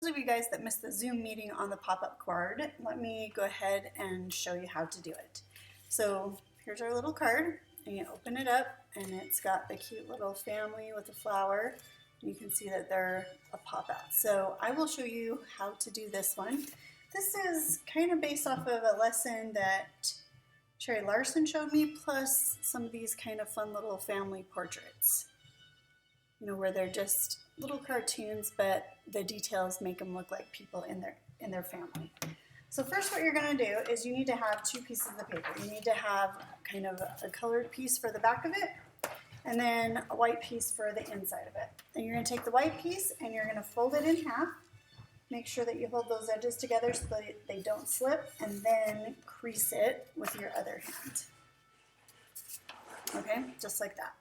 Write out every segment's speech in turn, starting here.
Those of you guys that missed the Zoom meeting on the pop-up card, let me go ahead and show you how to do it. So here's our little card, and you open it up, and it's got the cute little family with the flower. You can see that they're a pop-out. So I will show you how to do this one. This is kind of based off of a lesson that Sherry Larson showed me, plus some of these kind of fun little family portraits. You know, where they're just little cartoons, but the details make them look like people in their family. So first what you're going to do is you need to have two pieces of paper. You need to have kind of a colored piece for the back of it, and then a white piece for the inside of it. And you're going to take the white piece and you're going to fold it in half. Make sure that you hold those edges together so that they don't slip, and then crease it with your other hand. Okay, just like that.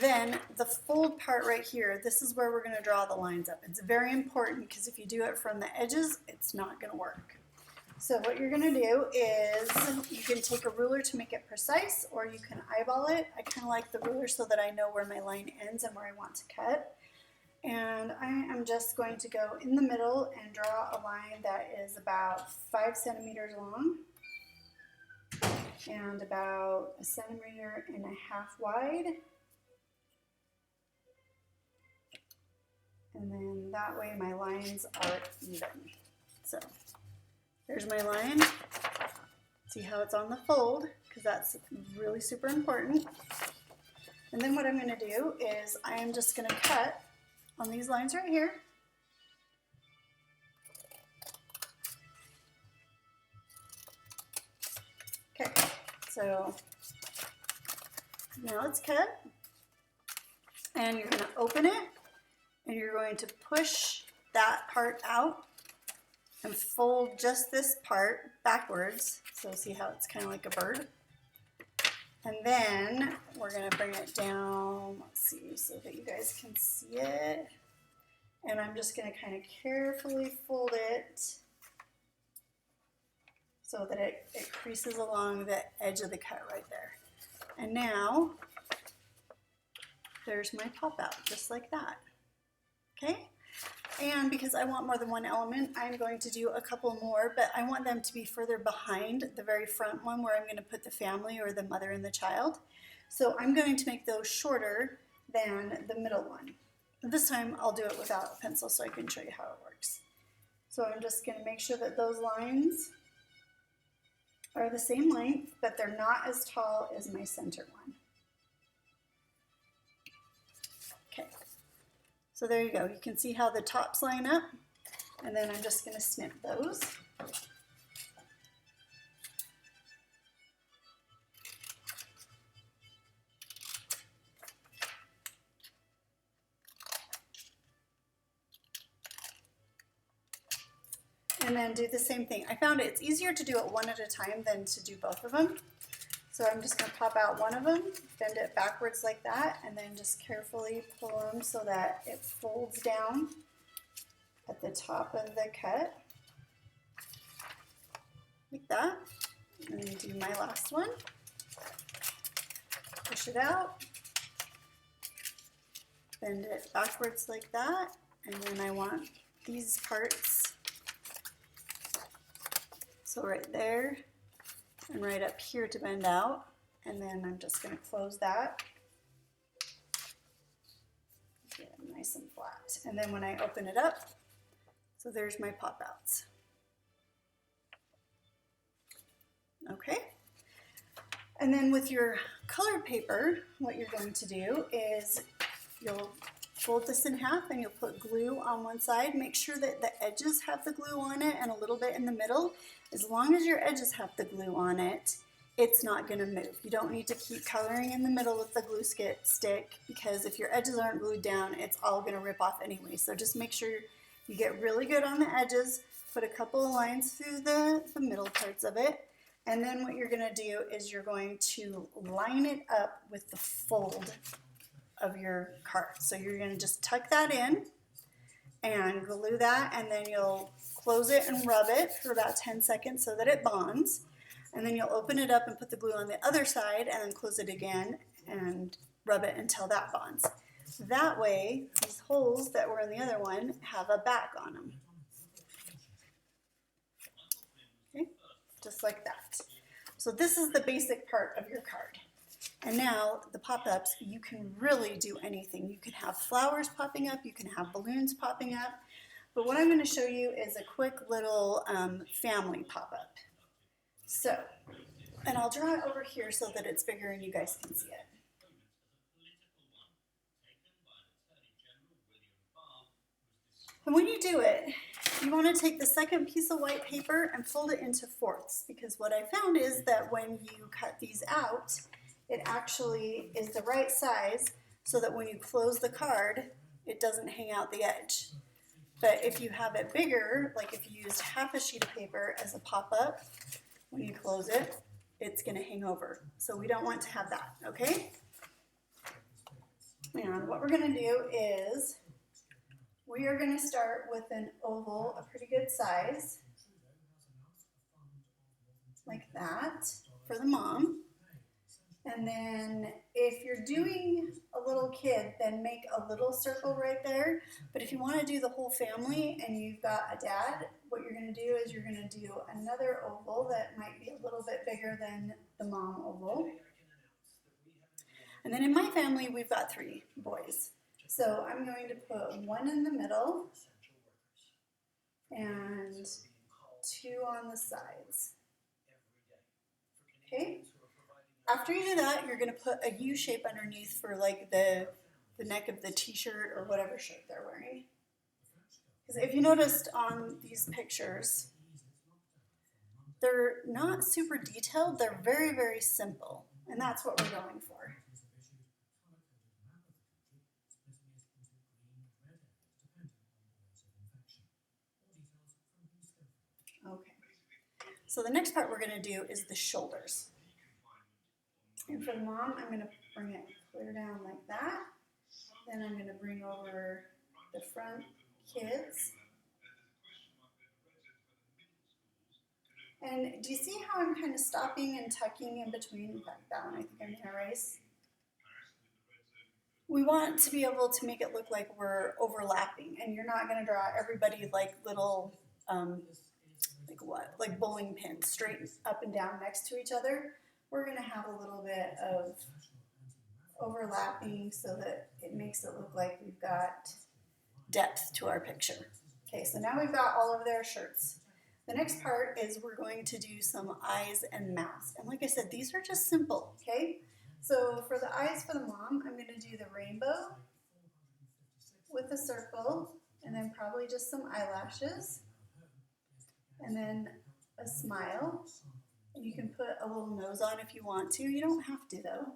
Then the fold part right here, this is where we're going to draw the lines up. It's very important because if you do it from the edges, it's not going to work. So what you're going to do is you can take a ruler to make it precise, or you can eyeball it. I kind of like the ruler so that I know where my line ends and where I want to cut. And I am just going to go in the middle and draw a line that is about 5 centimeters long and about 1.5 centimeters wide. And then that way my lines are even. So there's my line. See how it's on the fold, because that's really super important. And then what I'm going to do is I am just going to cut on these lines right here. Okay, so now it's cut. And you're going to open it. And you're going to push that part out and fold just this part backwards. So see how it's kind of like a bird. And then we're going to bring it down, let's see, so that you guys can see it. And I'm just going to kind of carefully fold it so that it creases along the edge of the cut right there. And now there's my pop out, just like that. Okay, and because I want more than one element, I'm going to do a couple more, but I want them to be further behind the very front one where I'm going to put the family or the mother and the child. So I'm going to make those shorter than the middle one. This time I'll do it without a pencil so I can show you how it works. So I'm just going to make sure that those lines are the same length, but they're not as tall as my center one. Okay. So there you go. You can see how the tops line up, and then I'm just going to snip those. And then do the same thing. I found it's easier to do it one at a time than to do both of them. So I'm just going to pop out one of them, bend it backwards like that, and then just carefully pull them so that it folds down at the top of the cut, like that. And then do my last one. Push it out, bend it backwards like that, and then I want these parts, so right there, and right up here to bend out, and then I'm just going to close that, get it nice and flat. And then when I open it up, so there's my pop outs. Okay, and then with your colored paper, what you're going to do is you'll fold this in half and you'll put glue on one side. Make sure that the edges have the glue on it and a little bit in the middle. As long as your edges have the glue on it, it's not going to move. You don't need to keep coloring in the middle with the glue stick, because if your edges aren't glued down, it's all going to rip off anyway. So just make sure you get really good on the edges, put a couple of lines through the middle parts of it, and then what you're going to do is you're going to line it up with the fold of your card. So you're going to just tuck that in and glue that, and then you'll close it and rub it for about 10 seconds so that it bonds, and then you'll open it up and put the glue on the other side and then close it again and rub it until that bonds. That way, these holes that were in the other one have a back on them. Okay, just like that. So this is the basic part of your card. And now the pop-ups, you can really do anything. You can have flowers popping up, you can have balloons popping up. But what I'm going to show you is a quick little family pop-up. So, and I'll draw it over here so that it's bigger and you guys can see it. And when you do it, you want to take the second piece of white paper and fold it into fourths, because what I found is that when you cut these out, it actually is the right size so that when you close the card, it doesn't hang out the edge. But if you have it bigger, like if you used half a sheet of paper as a pop-up, when you close it, it's going to hang over. So we don't want to have that, okay? And what we're going to do is we are going to start with an oval, a pretty good size, like that, for the mom. And then if you're doing a little kid, then make a little circle right there. But if you want to do the whole family and you've got a dad, what you're going to do is you're going to do another oval that might be a little bit bigger than the mom oval. And then in my family, we've got 3 boys. So I'm going to put 1 in the middle and 2 on the sides. Okay? After you do that, you're going to put a U shape underneath for like the neck of the t-shirt or whatever shirt they're wearing. Because if you noticed on these pictures, they're not super detailed, they're very, very simple. And that's what we're going for. Okay. So the next part we're going to do is the shoulders. And for the mom, I'm going to bring it clear down like that. Then I'm going to bring over the front kids. And do you see how I'm kind of stopping and tucking in between? In fact, that one I think I'm going to erase. We want to be able to make it look like we're overlapping, and you're not going to draw everybody like little, like bowling pins straight up and down next to each other. We're going to have a little bit of overlapping so that it makes it look like we've got depth to our picture. Okay, so now we've got all of their shirts. The next part is we're going to do some eyes and mouths. And like I said, these are just simple, okay? So for the eyes for the mom, I'm going to do the rainbow with a circle, and then probably just some eyelashes, and then a smile. You can put a little nose on if you want to. You don't have to, though.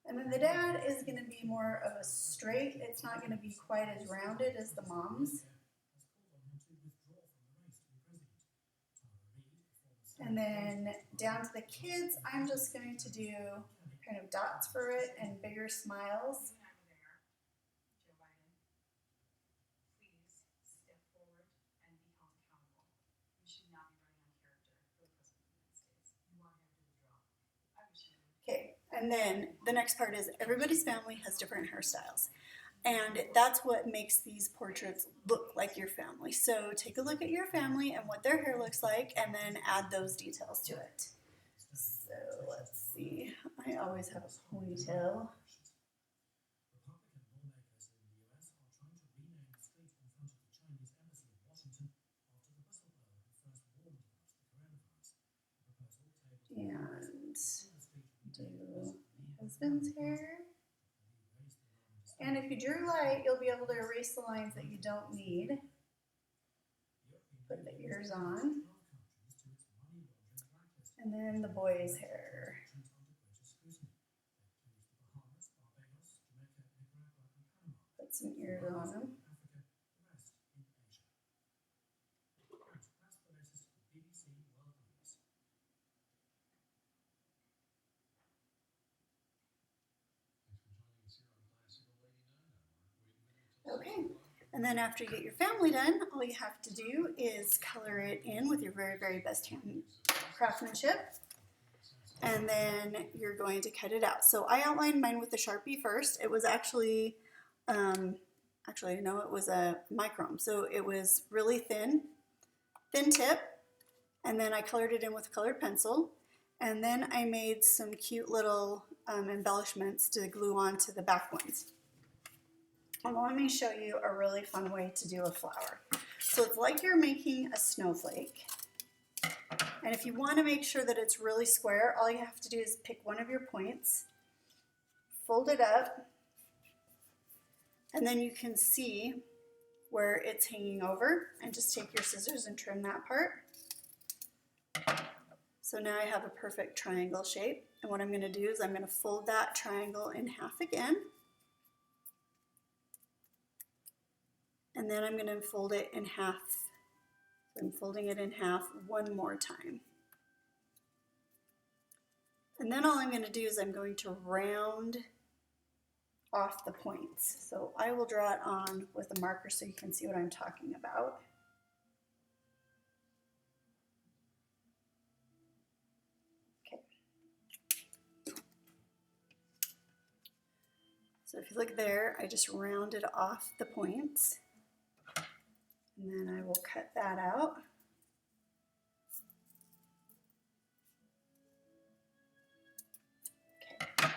And then the dad is going to be more of a straight. It's not going to be quite as rounded as the mom's. And then down to the kids, I'm just going to do kind of dots for it and bigger smiles. Okay, and then the next part is everybody's family has different hairstyles. And that's what makes these portraits look like your family. So take a look at your family and what their hair looks like, and then add those details to it. So let's see. I always have a ponytail. And do my husband's hair. And if you drew light, you'll be able to erase the lines that you don't need. Put the ears on. And then the boy's hair. Put some ears on him. Okay, and then after you get your family done, all you have to do is color it in with your very, very best hand craftsmanship. And then you're going to cut it out. So I outlined mine with the Sharpie first. It was actually Actually, no, it was a micron. So it was really thin tip. And then I colored it in with a colored pencil. And then I made some cute little embellishments to glue onto the back ones. And let me show you a really fun way to do a flower. So it's like you're making a snowflake. And if you want to make sure that it's really square, all you have to do is pick one of your points, fold it up, and then you can see where it's hanging over, and just take your scissors and trim that part. So now I have a perfect triangle shape, and what I'm going to do is I'm going to fold that triangle in half again, and then I'm going to fold it in half. So I'm folding it in half one more time. And then all I'm going to do is I'm going to round off the points. So I will draw it on with a marker so you can see what I'm talking about. Okay. So if you look there, I just rounded off the points. And then I will cut that out. Okay.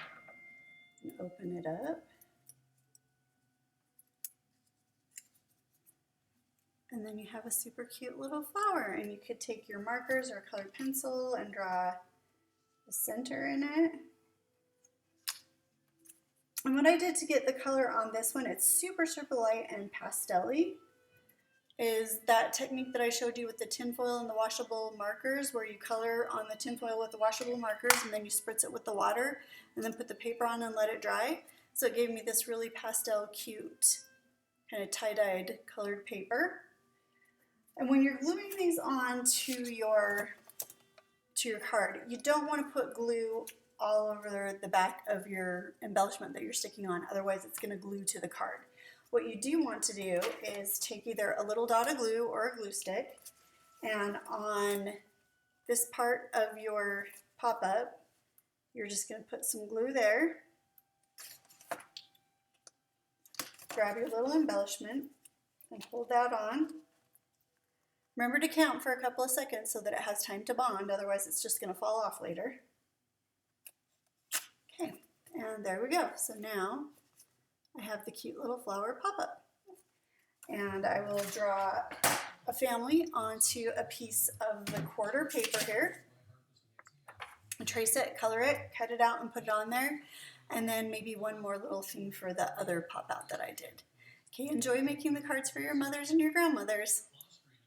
And open it up. And then you have a super cute little flower, and you could take your markers or a colored pencil and draw the center in it. And what I did to get the color on this one, it's super, super light and pastel-y, is that technique that I showed you with the tinfoil and the washable markers, where you color on the tinfoil with the washable markers and then you spritz it with the water and then put the paper on and let it dry. So it gave me this really pastel, cute, kind of tie-dyed colored paper. And when you're gluing these on to your card, you don't want to put glue all over the back of your embellishment that you're sticking on, otherwise it's going to glue to the card. What you do want to do is take either a little dot of glue or a glue stick, and on this part of your pop-up, you're just going to put some glue there, grab your little embellishment, and hold that on. Remember to count for a couple of seconds so that it has time to bond, otherwise it's just going to fall off later. Okay, and there we go. So now I have the cute little flower pop-up. And I will draw a family onto a piece of the quarter paper here. Trace it, color it, cut it out and put it on there. And then maybe one more little thing for the other pop-out that I did. Okay, enjoy making the cards for your mothers and your grandmothers.